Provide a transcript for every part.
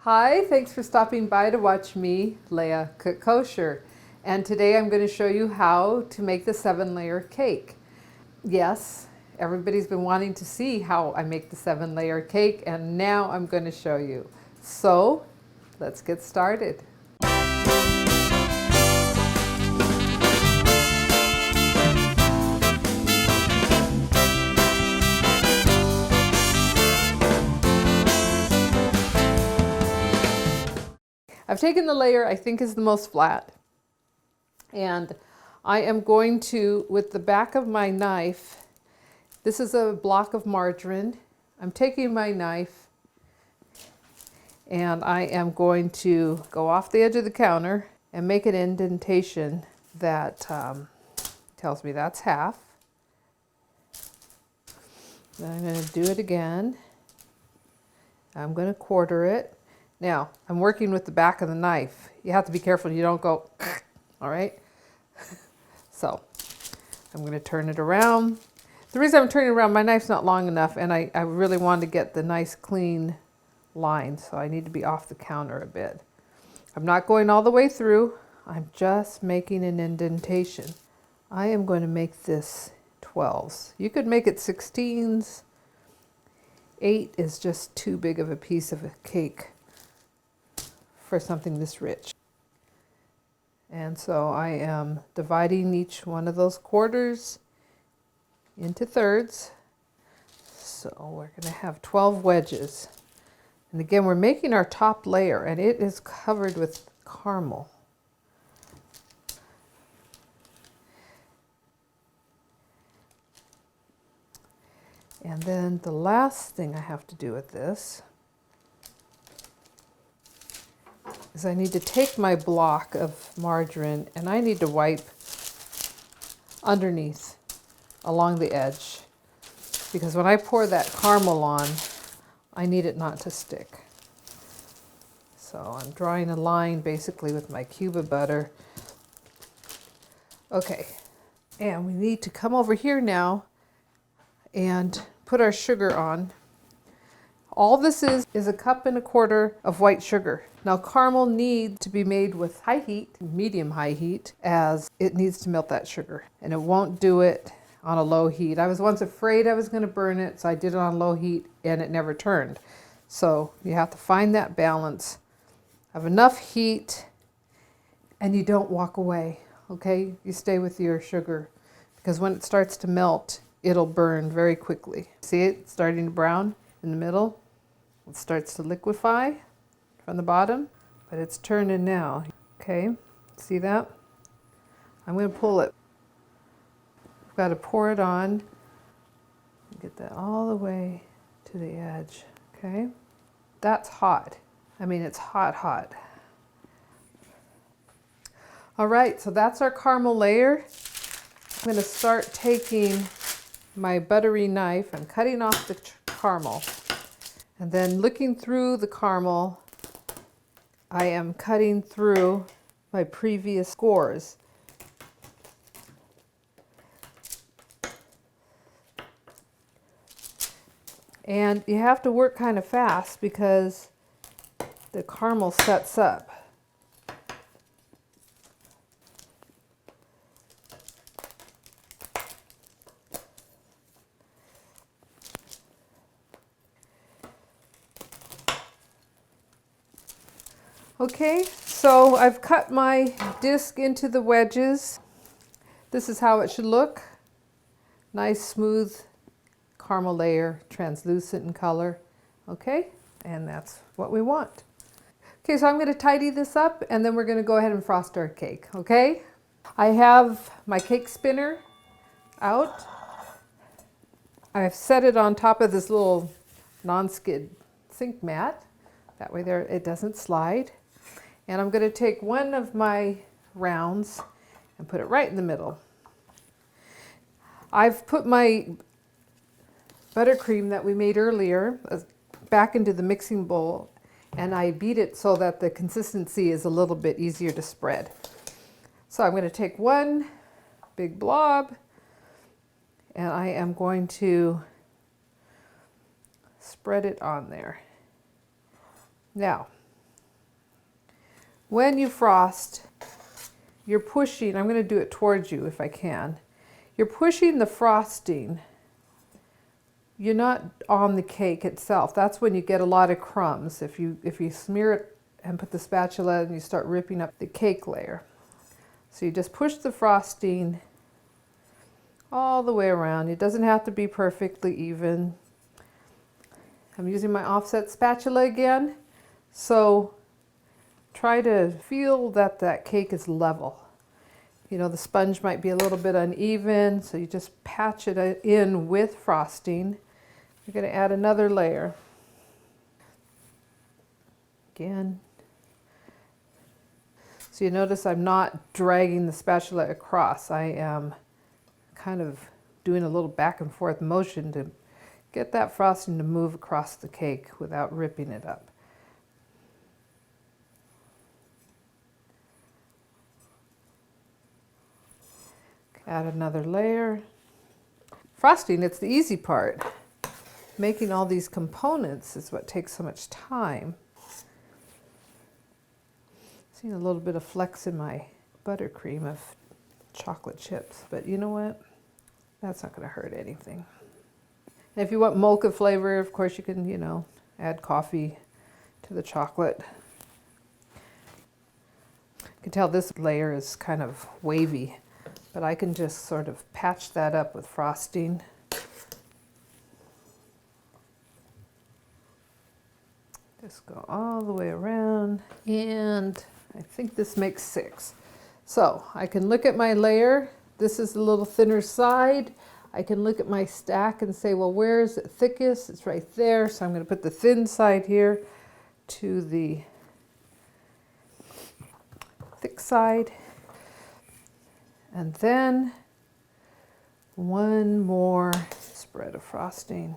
Hi, thanks for stopping by to watch me, Leah, cook kosher. And today I'm going to show you how to make the 7-layer cake. Yes, everybody's been wanting to see how I make the 7-layer cake, and now I'm going to show you. So, let's get started. I've taken the layer I think is the most flat, and I am going to, with the back of my knife, this is a block of margarine. I'm taking my knife and I am going to go off the edge of the counter and make an indentation that tells me that's half. Then I'm going to do it again. I'm going to quarter it. Now, I'm working with the back of the knife. You have to be careful you don't go, all right? So, I'm going to turn it around. The reason I'm turning it around, my knife's not long enough, and I really want to get the nice clean line, so I need to be off the counter a bit. I'm not going all the way through. I'm just making an indentation. I am going to make this 12s. You could make it 16s. 8 is just too big of a piece of a cake for something this rich. And so I am dividing each one of those quarters into thirds. So we're going to have 12 wedges. And again, we're making our top layer, and it is covered with caramel. And then the last thing I have to do with this is I need to take my block of margarine and I need to wipe underneath along the edge, because when I pour that caramel on, I need it not to stick. So I'm drawing a line basically with my cube of butter. Okay, and we need to come over here now and put our sugar on. All this is 1.25 cups of white sugar. Now caramel needs to be made with high heat, medium high heat, as it needs to melt that sugar. And it won't do it on a low heat. I was once afraid I was going to burn it, so I did it on low heat and it never turned. So you have to find that balance of enough heat and you don't walk away, okay? You stay with your sugar, because when it starts to melt, it'll burn very quickly. See it starting to brown in the middle? It starts to liquefy from the bottom, but it's turning now. Okay, see that? I'm going to pull it. I've got to pour it on. Get that all the way to the edge, okay? That's hot. I mean, it's hot, hot. All right, so that's our caramel layer. I'm going to start taking my buttery knife and cutting off the caramel. And then looking through the caramel, I am cutting through my previous scores. And you have to work kind of fast because the caramel sets up. Okay, so I've cut my disc into the wedges. This is how it should look. Nice, smooth caramel layer, translucent in color. Okay, and that's what we want. Okay, so I'm going to tidy this up and then we're going to go ahead and frost our cake, okay? I have my cake spinner out. I've set it on top of this little non-skid sink mat. That way there it doesn't slide. And I'm going to take one of my rounds and put it right in the middle. I've put my buttercream that we made earlier back into the mixing bowl, and I beat it so that the consistency is a little bit easier to spread. So I'm going to take one big blob and I am going to spread it on there. Now, when you frost, you're pushing, I'm going to do it towards you if I can. You're pushing the frosting. You're not on the cake itself. That's when you get a lot of crumbs. If you smear it and put the spatula and you start ripping up the cake layer. So you just push the frosting all the way around. It doesn't have to be perfectly even. I'm using my offset spatula again. So try to feel that that cake is level. You know, the sponge might be a little bit uneven, so you just patch it in with frosting. You're going to add another layer. Again. So you notice I'm not dragging the spatula across. I am kind of doing a little back and forth motion to get that frosting to move across the cake without ripping it up. Add another layer. Frosting, it's the easy part. Making all these components is what takes so much time. Seeing a little bit of flecks in my buttercream of chocolate chips, but you know what? That's not going to hurt anything. And if you want mocha flavor, of course you can, you know, add coffee to the chocolate. You can tell this layer is kind of wavy. But I can just sort of patch that up with frosting. Just go all the way around. And I think this makes 6. So I can look at my layer. This is a little thinner side. I can look at my stack and say, well, where is it thickest? It's right there. So I'm going to put the thin side here to the thick side. And then one more spread of frosting.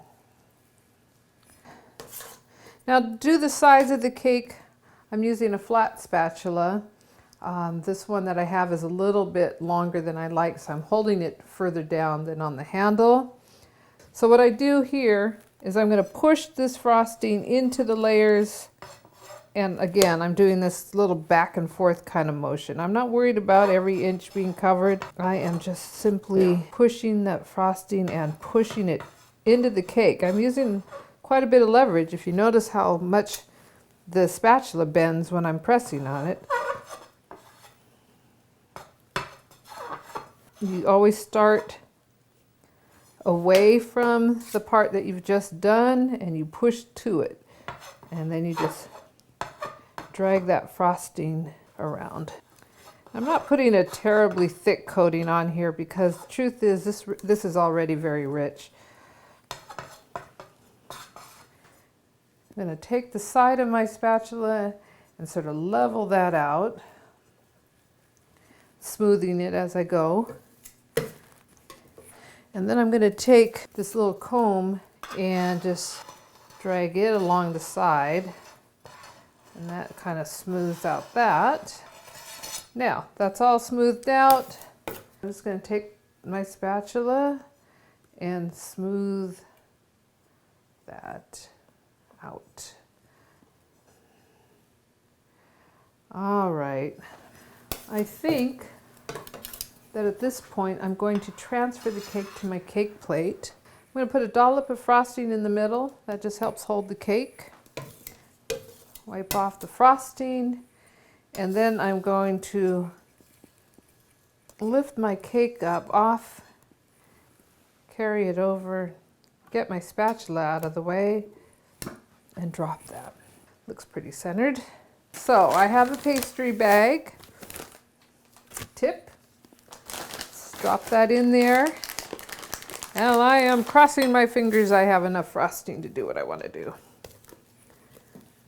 Now to do the size of the cake, I'm using a flat spatula. This one that I have is a little bit longer than I like, so I'm holding it further down than on the handle. So what I do here is I'm going to push this frosting into the layers. And again, I'm doing this little back and forth kind of motion. I'm not worried about every inch being covered. I am just simply pushing that frosting and pushing it into the cake. I'm using quite a bit of leverage. If you notice how much the spatula bends when I'm pressing on it. You always start away from the part that you've just done and you push to it. And then you just drag that frosting around. I'm not putting a terribly thick coating on here because the truth is this is already very rich. I'm going to take the side of my spatula and sort of level that out, smoothing it as I go. And then I'm going to take this little comb and just drag it along the side. And that kind of smooths out that. Now, that's all smoothed out. I'm just going to take my spatula and smooth that out. All right. I think that at this point I'm going to transfer the cake to my cake plate. I'm going to put a dollop of frosting in the middle. That just helps hold the cake. Wipe off the frosting, and then I'm going to lift my cake up off, carry it over, get my spatula out of the way, and drop that. Looks pretty centered. So I have a pastry bag, tip, let's drop that in there, and I am crossing my fingers I have enough frosting to do what I want to do.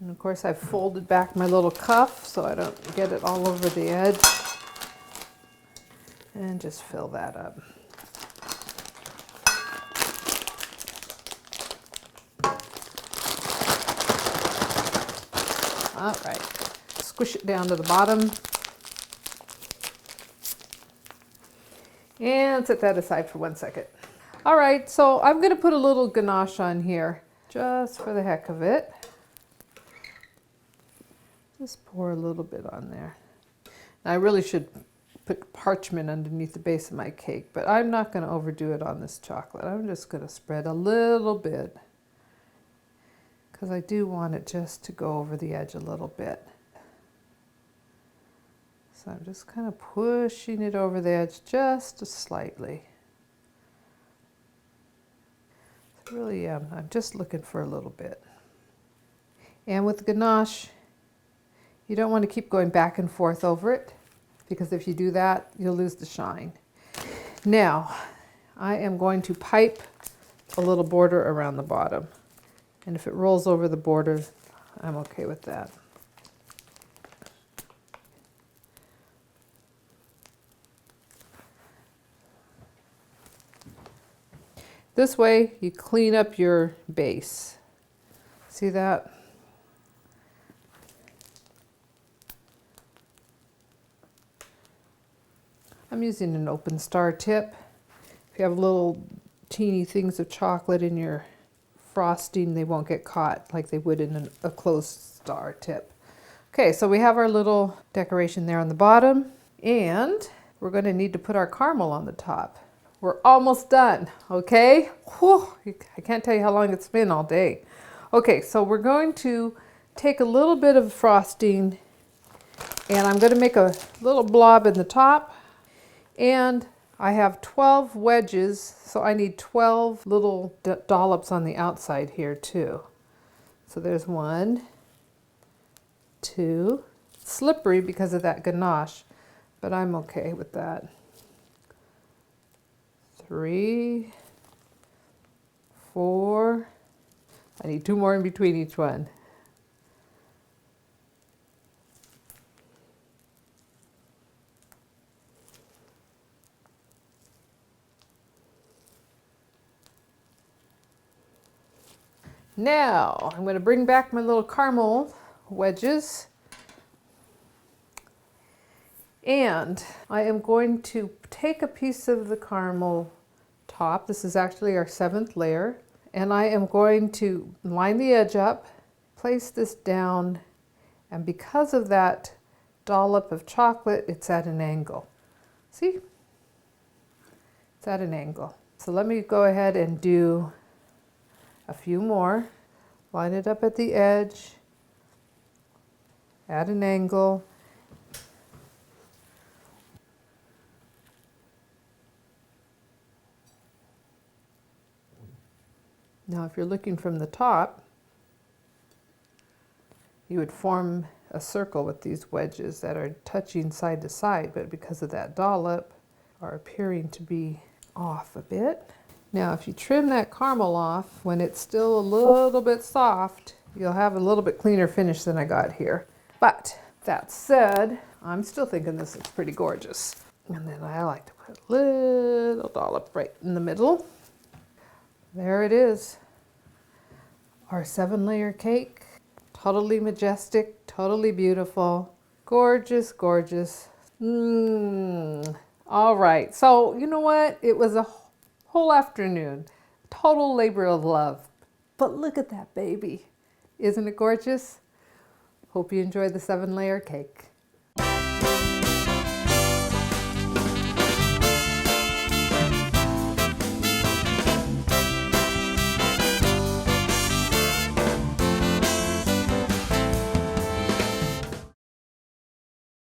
And of course I've folded back my little cuff so I don't get it all over the edge. And just fill that up. All right, squish it down to the bottom. And set that aside for 1 second. All right, so I'm gonna put a little ganache on here just for the heck of it. Just pour a little bit on there. Now, I really should put parchment underneath the base of my cake, but I'm not going to overdo it on this chocolate. I'm just going to spread a little bit because I do want it just to go over the edge a little bit. So I'm just kind of pushing it over the edge just slightly. So really, I'm just looking for a little bit. And with ganache, you don't want to keep going back and forth over it, because if you do that, you'll lose the shine. Now, I am going to pipe a little border around the bottom. And if it rolls over the border, I'm okay with that. This way, you clean up your base. See that? I'm using an open star tip. If you have little teeny things of chocolate in your frosting, they won't get caught like they would in a closed star tip. Okay, so we have our little decoration there on the bottom, and we're going to need to put our caramel on the top. We're almost done, okay? Whew, I can't tell you how long it's been all day. Okay, so we're going to take a little bit of frosting, and I'm going to make a little blob in the top. And I have 12 wedges, so I need 12 little dollops on the outside here too. So there's 1, 2, slippery because of that ganache, but I'm okay with that. 3, 4, I need 2 more in between each one. Now, I'm going to bring back my little caramel wedges, and I am going to take a piece of the caramel top. This is actually our 7th layer, and I am going to line the edge up, place this down, and because of that dollop of chocolate, it's at an angle. See? It's at an angle. So let me go ahead and do a few more. Line it up at the edge, at an angle. Now, if you're looking from the top, you would form a circle with these wedges that are touching side to side, but because of that dollop, are appearing to be off a bit. Now, if you trim that caramel off when it's still a little bit soft, you'll have a little bit cleaner finish than I got here. But that said, I'm still thinking this looks pretty gorgeous. And then I like to put a little dollop right in the middle. There it is. Our 7-layer cake. Totally majestic, totally beautiful. Gorgeous, gorgeous. All right, so you know what? It was a whole afternoon. Total labor of love. But look at that baby. Isn't it gorgeous? Hope you enjoyed the 7-layer cake.